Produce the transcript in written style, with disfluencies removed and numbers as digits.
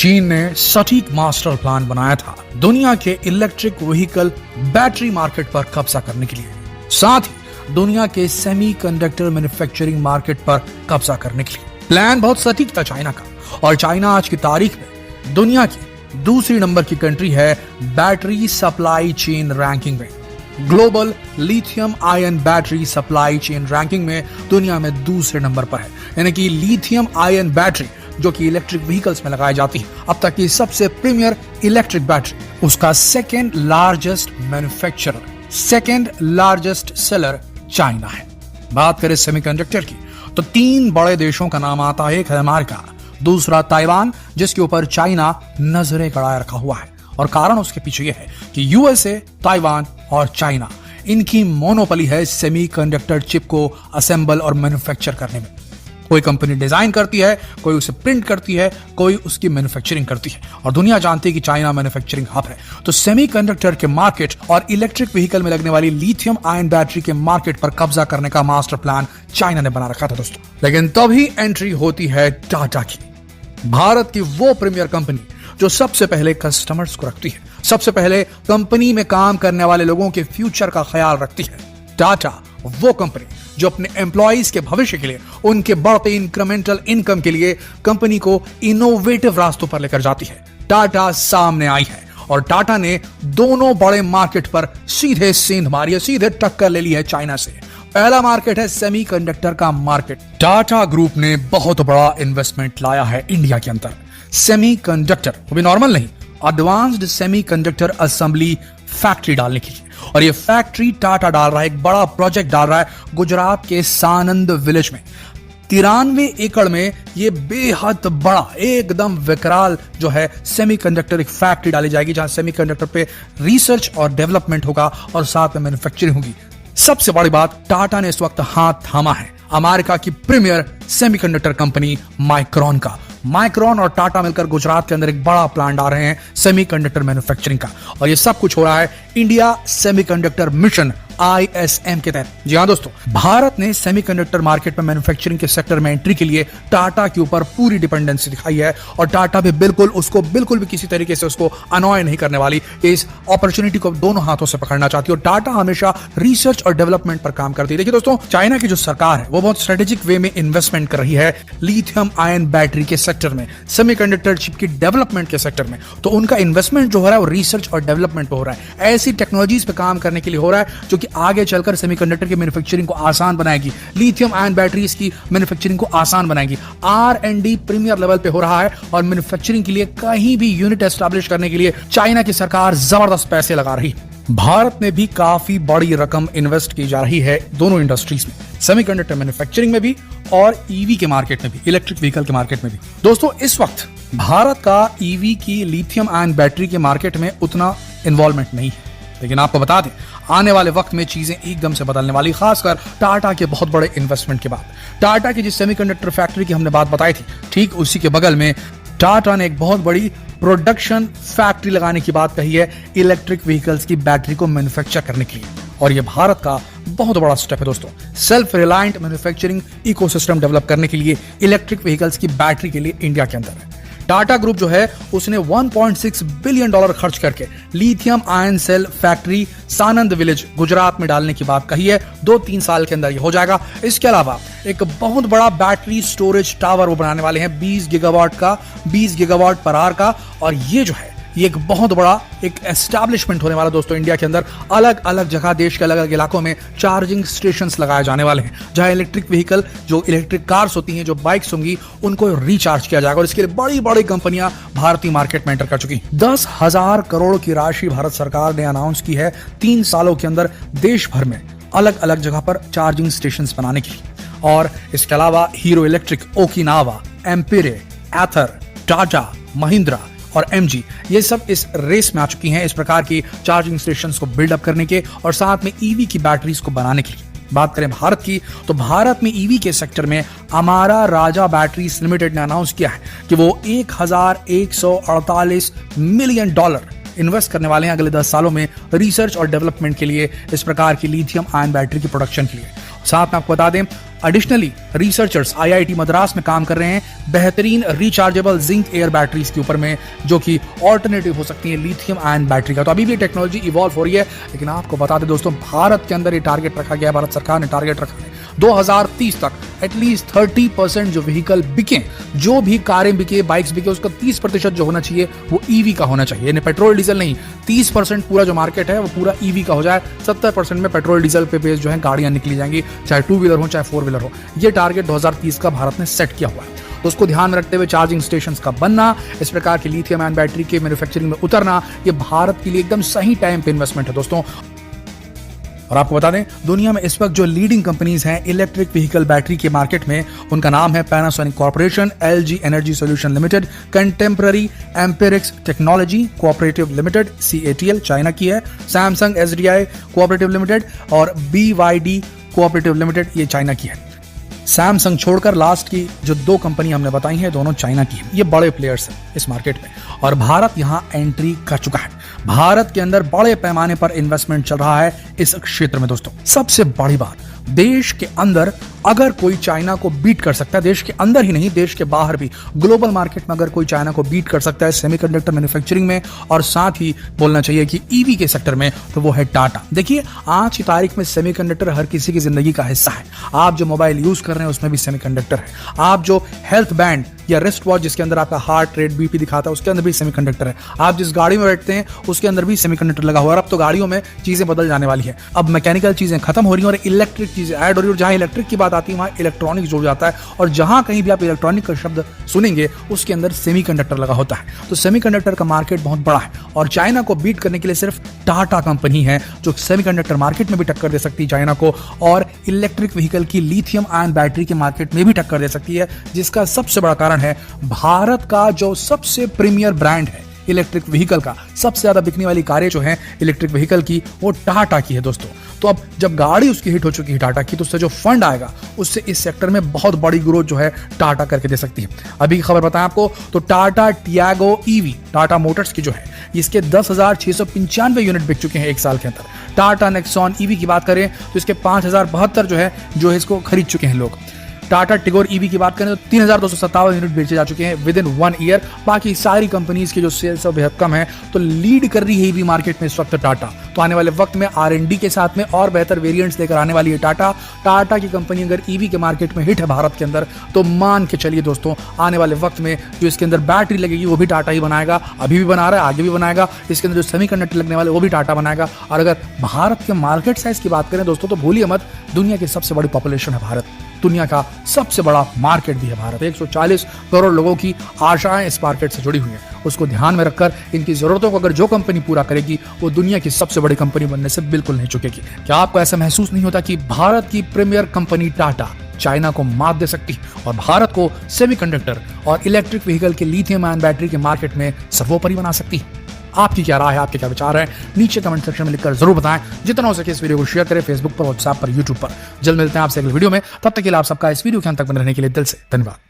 चीन ने सटीक मास्टर प्लान बनाया था दुनिया के इलेक्ट्रिक व्हीकल बैटरी मार्केट पर कब्जा करने के लिए, साथ ही दुनिया के सेमीकंडक्टर मैन्युफैक्चरिंग मार्केट पर कब्जा करने के लिए। प्लान बहुत सटीक था चाइना का, और चाइना आज की तारीख में दुनिया की दूसरी नंबर की कंट्री है बैटरी सप्लाई चेन रैंकिंग में। Global lithium ion battery supply chain ranking में दुनिया में दूसरे नंबर पर है। यानी कि लिथियम आयन बैटरी जो कि इलेक्ट्रिक व्हीकल्स में लगाई जाती है, अब तक की सबसे प्रीमियर इलेक्ट्रिक बैटरी, उसका second largest manufacturer, second largest seller China है। बात करें सेमीकंडक्टर की तो 3 बड़े देशों का नाम आता है। एक है अमेरिका, दूसरा ताइवान जिसके ऊपर चाइना नजरें गड़ाए रखा हुआ है, और कारण उसके पीछे यह है कि यूएसए, ताइवान और चाइना, इनकी मोनोपोली है सेमीकंडक्टर चिप को असेंबल और मैन्युफैक्चर करने में। कोई कंपनी डिजाइन करती है, कोई उसे प्रिंट करती है, कोई उसकी मैन्युफैक्चरिंग करती है, और दुनिया जानती है कि चाइना मैन्युफैक्चरिंग हब है। तो सेमीकंडक्टर के मार्केट और इलेक्ट्रिक व्हीकल में लगने वाली लिथियम आयन बैटरी के मार्केट पर कब्जा करने का मास्टर प्लान चाइना ने बना रखा था दोस्तों। लेकिन तभी एंट्री होती है टाटा की, भारत की वो प्रीमियर कंपनी जो सबसे पहले कस्टमर्स को रखती है, सबसे पहले कंपनी में काम करने वाले लोगों के फ्यूचर का ख्याल रखती है। टाटा वो कंपनी जो अपने एम्प्लॉइज के भविष्य के लिए, उनके बढ़ते इंक्रीमेंटल इनकम के लिए कंपनी को इनोवेटिव रास्तों पर लेकर जाती है। टाटा सामने आई है, और टाटा ने दोनों बड़े मार्केट पर सीधे सेंध मारी है, सीधे टक्कर ले ली है चाइना से। पहला मार्केट है सेमीकंडक्टर का मार्केट। टाटा ग्रुप ने बहुत बड़ा इन्वेस्टमेंट लाया है इंडिया के अंदर सेमीकंडक्टर, वो भी नॉर्मल नहीं, एडवांस्ड सेमीकंडक्टर असेंबली फैक्ट्री डालने के लिए। और ये फैक्ट्री टाटा डाल रहा है, एक बड़ा प्रोजेक्ट डाल रहा है गुजरात के सानंद विलेज में। 93 एकड़ में ये बेहद बड़ा, एकदम विकराल जो है सेमीकंडक्टर एक फैक्ट्री डाली जाएगी, जहां सेमीकंडक्टर पे रिसर्च और डेवलपमेंट होगा और साथ में मैन्युफैक्चरिंग होगी। सबसे बड़ी बात, टाटा ने इस वक्त हाथ थामा है अमेरिका की प्रीमियर सेमीकंडक्टर कंपनी माइक्रॉन का। माइक्रॉन और टाटा मिलकर गुजरात के अंदर एक बड़ा प्लान डाल रहे हैं सेमीकंडक्टर मैन्युफैक्चरिंग का, और ये सब कुछ हो रहा है इंडिया सेमीकंडक्टर मिशन ISM के तहत। जी हाँ दोस्तों, भारत ने सेमीकंडक्टर मार्केट में मैन्युफैक्चरिंग के सेक्टर में एंट्री के लिए टाटा के ऊपर पूरी डिपेंडेंसी दिखाई है, और टाटा भी बिल्कुल भी किसी तरीके से उसको अनॉय नहीं करने वाली। इस अपॉर्चुनिटी को दोनों हाथों से पकड़ना चाहती है, और टाटा हमेशा रिसर्च और डेवलपमेंट पर काम करती है। देखिए दोस्तों, चाइना की जो सरकार है वो बहुत स्ट्रेटेजिक वे में इन्वेस्टमेंट कर रही है लिथियम आयन बैटरी के सेक्टर में, सेमीकंडक्टर चिप की डेवलपमेंट के सेक्टर में। तो उनका इन्वेस्टमेंट जो हो रहा है वो रिसर्च और डेवलपमेंट पे हो रहा है, ऐसी टेक्नोलॉजीज पे काम करने के लिए हो रहा है जो कि आगे चलकर सेमीकंडक्टर की मैन्युफैक्चरिंग को आसान बनाएगी, लिथियम आयन बैटरीज की मैन्युफैक्चरिंग को आसान बनाएगी। R&D प्रीमियर लेवल पे हो रहा है, और मैन्युफैक्चरिंग के लिए कहीं भी यूनिट एस्टैब्लिश करने के लिए चाइना की सरकार जबरदस्त पैसे लगा रही है। भारत में भी काफी बड़ी रकम इन्वेस्ट की जा रही है दोनों इंडस्ट्रीज में, सेमीकंडक्टर मैन्युफैक्चरिंग में भी और ईवी के मार्केट में भी, इलेक्ट्रिक व्हीकल के मार्केट में भी। दोस्तों, इस वक्त भारत का ईवी की लिथियम आयन बैटरी के मार्केट में उतना इन्वॉल्वमेंट नहीं है, लेकिन आपको बता दें आने वाले वक्त में चीजें एकदम से बदलने वाली, खासकर टाटा के बहुत बड़े इन्वेस्टमेंट के बाद। टाटा की जिस सेमीकंडक्टर फैक्ट्री की हमने बात बताई थी, ठीक उसी के बगल में टाटा ने एक बहुत बड़ी प्रोडक्शन फैक्ट्री लगाने की बात कही है इलेक्ट्रिक व्हीकल्स की बैटरी को मैन्युफैक्चर करने के लिए, और यह भारत का बहुत बड़ा स्टेप है दोस्तों, self reliant manufacturing ecosystem develop करने के लिए इलेक्ट्रिक व्हीकल्स की बैटरी के लिए इंडिया के अंदर है। टाटा ग्रुप जो है उसने $1.6 बिलियन खर्च करके लिथियम आयन सेल फैक्ट्री सानंद विलेज गुजरात में डालने की बात कही है। 2-3 साल के अंदर ये हो जाएगा। इसके अलावा एक बहुत बड़ा बैटरी स्टोरेज टावर वो बनाने वाले हैं 20 गीगावाट का, 20 गीगावाट पर आवर का, और ये जो है ये एक बहुत बड़ा एक एस्टैब्लिशमेंट होने वाला दोस्तों इंडिया के अंदर। अलग अलग जगह, देश के अलग अलग इलाकों में चार्जिंग स्टेशंस लगाए जाने वाले हैं, जहां इलेक्ट्रिक व्हीकल, जो इलेक्ट्रिक कार्स होती हैं, जो बाइक्स होंगी, उनको रिचार्ज किया जाएगा, और इसके लिए बड़ी बड़ी कंपनियां भारतीय मार्केट में एंटर कर चुकी। 10,000 करोड़ की राशि भारत सरकार ने अनाउंस की है 3 सालों के अंदर देश भर में अलग अलग जगह पर चार्जिंग स्टेशन बनाने के लिए। और इसके अलावा हीरो इलेक्ट्रिक, ओकिनावा, एम्पिरे, एथर, टाटा, महिंद्रा और MG, ये सब इस रेस में आ चुकी हैं इस प्रकार की चार्जिंग स्टेशंस को बिल्डअप करने के, और साथ में ईवी की बैटरीज को बनाने के लिए। बात करें भारत की, तो भारत में ईवी के सेक्टर में अमारा राजा बैटरीज लिमिटेड ने अनाउंस किया है कि वो $1,148 मिलियन इन्वेस्ट करने वाले हैं अगले 10 सालों में रिसर्च और डेवलपमेंट के लिए इस प्रकार की लिथियम आयन बैटरी की प्रोडक्शन के लिए। साथ में आपको बता दें, एडिशनली रिसर्चर्स आईआईटी मद्रास में काम कर रहे हैं बेहतरीन रिचार्जेबल जिंक एयर बैटरीज के ऊपर में, जो कि ऑल्टरनेटिव हो सकती है लिथियम आयन बैटरी का। तो अभी भी टेक्नोलॉजी इवॉल्व हो रही है, लेकिन आपको बता दें दोस्तों, भारत के अंदर ये टारगेट रखा गया, भारत सरकार ने टारगेट रखा है 2030 तक एटलीस्ट 30% जो व्हीकल बिके, जो भी कारें बिके, बाइक्स बिके, उसका 30% जो होना चाहिए वो ईवी का होना चाहिए, यानी पेट्रोल डीजल नहीं। 30% पूरा जो मार्केट है वो पूरा ईवी का हो जाए, 70% में पेट्रोल डीजल पे बेस्ड जो है गाड़ियां निकली जाएंगी, चाहे 2 व्हीलर हो चाहे 4 व्हीलर हो। ये टारगेट 2030 का भारत ने सेट किया हुआ है। तो उसको ध्यान में रखते हुए चार्जिंग स्टेशंस का बनना, इस प्रकार की लिथियम आयन बैटरी के मैन्युफैक्चरिंग में उतरना, ये भारत के लिए एकदम सही टाइम पे इन्वेस्टमेंट है दोस्तों। और आपको बता दें, दुनिया में इस वक्त जो लीडिंग कंपनीज हैं इलेक्ट्रिक व्हीकल बैटरी के मार्केट में, उनका नाम है Panasonic corporation, LG energy solution limited, contemporary amperex technology cooperative limited CATL China की है, सैमसंग एसडीआई कोऑपरेटिव लिमिटेड और बीवाईडी कोऑपरेटिव लिमिटेड ये चाइना की है। सैमसंग छोड़कर लास्ट की जो 2 कंपनी हमने बताई हैं दोनों चाइना की हैं। ये बड़े प्लेयर्स हैं इस मार्केट में और भारत यहां एंट्री कर चुका है। भारत के अंदर बड़े पैमाने पर इन्वेस्टमेंट चल रहा है इस क्षेत्र में दोस्तों। सबसे बड़ी बात, देश के अंदर अगर कोई चाइना को बीट कर सकता है, देश के अंदर ही नहीं देश के बाहर भी ग्लोबल मार्केट में अगर कोई चाइना को बीट कर सकता है सेमीकंडक्टर मैन्युफैक्चरिंग में और साथ ही बोलना चाहिए कि ईवी के सेक्टर में, तो वो है टाटा। देखिए, आज की तारीख में सेमीकंडक्टर हर किसी की जिंदगी का हिस्सा है। आप जो मोबाइल यूज कर रहे हैं उसमें भी सेमीकंडक्टर है, आप जो हेल्थ बैंड या रिस्ट वॉच जिसके अंदर आपका हार्ट रेट बीपी दिखाता है उसके अंदर भी सेमीकंडक्टर है, आप जिस गाड़ी में बैठते हैं उसके अंदर भी सेमीकंडक्टर लगा हुआ है। अब तो गाड़ियों में चीजें बदल जाने वाली है, अब मैकेनिकल चीजें खत्म हो रही हैं और इलेक्ट्रिक चीजें ऐड हो रही है। और जहां इलेक्ट्रिक की बात आती है वहां इलेक्ट्रॉनिक जुड़ जाता है, और जहां कहीं भी आप इलेक्ट्रॉनिक का शब्द सुनेंगे उसके अंदर सेमीकंडक्टर लगा होता है। तो सेमीकंडक्टर का मार्केट बहुत बड़ा है और चाइना को बीट करने के लिए सिर्फ टाटा कंपनी है जो सेमीकंडक्टर मार्केट में भी टक्कर दे सकती है चाइना को, और इलेक्ट्रिक व्हीकल की लिथियम आयन बैटरी के मार्केट में भी टक्कर दे सकती है। जिसका सबसे बड़ा कारण है भारत का जो सबसे प्रीमियर ब्रांड है इलेक्ट्रिक व्हीकल का, सबसे ज्यादा बिकने वाली कारें जो हैं इलेक्ट्रिक व्हीकल की वो टाटा की है दोस्तों। तो अब जब गाड़ी उसकी हिट हो चुकी है टाटा की, तो उससे जो फंड आएगा उससे इस सेक्टर में बहुत बड़ी ग्रोथ जो है टाटा करके दे सकती है। अभी की खबर बताएं आपको, तो Tata Tiago EV Tata Motors की जो है इसके 10,695 यूनिट बिक चुके हैं 1 साल के अंदर। टाटा नेक्सॉन ईवी की बात करें तो इसके 5,072 जो है इसको खरीद चुके हैं लोग। टाटा टिगोर ईवी की बात करें तो 3,257 यूनिट बेचे जा चुके हैं विद इन 1 ईयर। बाकी सारी कंपनीज की जो सेल्स बेहद कम है, तो लीड कर रही है ईवी मार्केट में इस वक्त टाटा। तो आने वाले वक्त में R&D के साथ में और बेहतर वेरिएंट्स लेकर आने वाली है टाटा। टाटा की कंपनी अगर ईवी के मार्केट में हिट है भारत के अंदर, तो मान के चलिए दोस्तों आने वाले वक्त में जो इसके अंदर बैटरी लगेगी वो भी टाटा ही बनाएगा, अभी भी बना रहा है, आगे भी बनाएगा। इसके अंदर जो सेमीकंडक्टर लगने वाले वो भी टाटा बनाएगा। और अगर भारत के मार्केट साइज की बात करें दोस्तों, तो भूलिए मत, दुनिया की सबसे बड़ी पॉपुलेशन है भारत, दुनिया का सबसे बड़ा मार्केट भी है भारत। 140 करोड़ लोगों की आशाएं इस मार्केट से जुड़ी हुई हैं। उसको ध्यान में रखकर इनकी जरूरतों को अगर जो कंपनी पूरा करेगी वो दुनिया की सबसे बड़ी कंपनी बनने से बिल्कुल नहीं चुकेगी। क्या आपको ऐसा महसूस नहीं होता कि भारत की प्रीमियर कंपनी टाटा चाइना को मात दे सकती और भारत को सेमीकंडक्टर और इलेक्ट्रिक व्हीकल के लिथियम आयन बैटरी के मार्केट में सर्वोपरि बना सकती? आपकी क्या राय है, आपके क्या विचार हैं, नीचे कमेंट सेक्शन में लिखकर जरूर बताएं। जितना हो सके इस वीडियो को शेयर करें फेसबुक पर, व्हाट्सएप पर, यूट्यूब पर। जल्द मिलते हैं आपसे अगले वीडियो में, तब तक के लिए आप सबका इस वीडियो के अंत तक बने रहने के लिए दिल से धन्यवाद।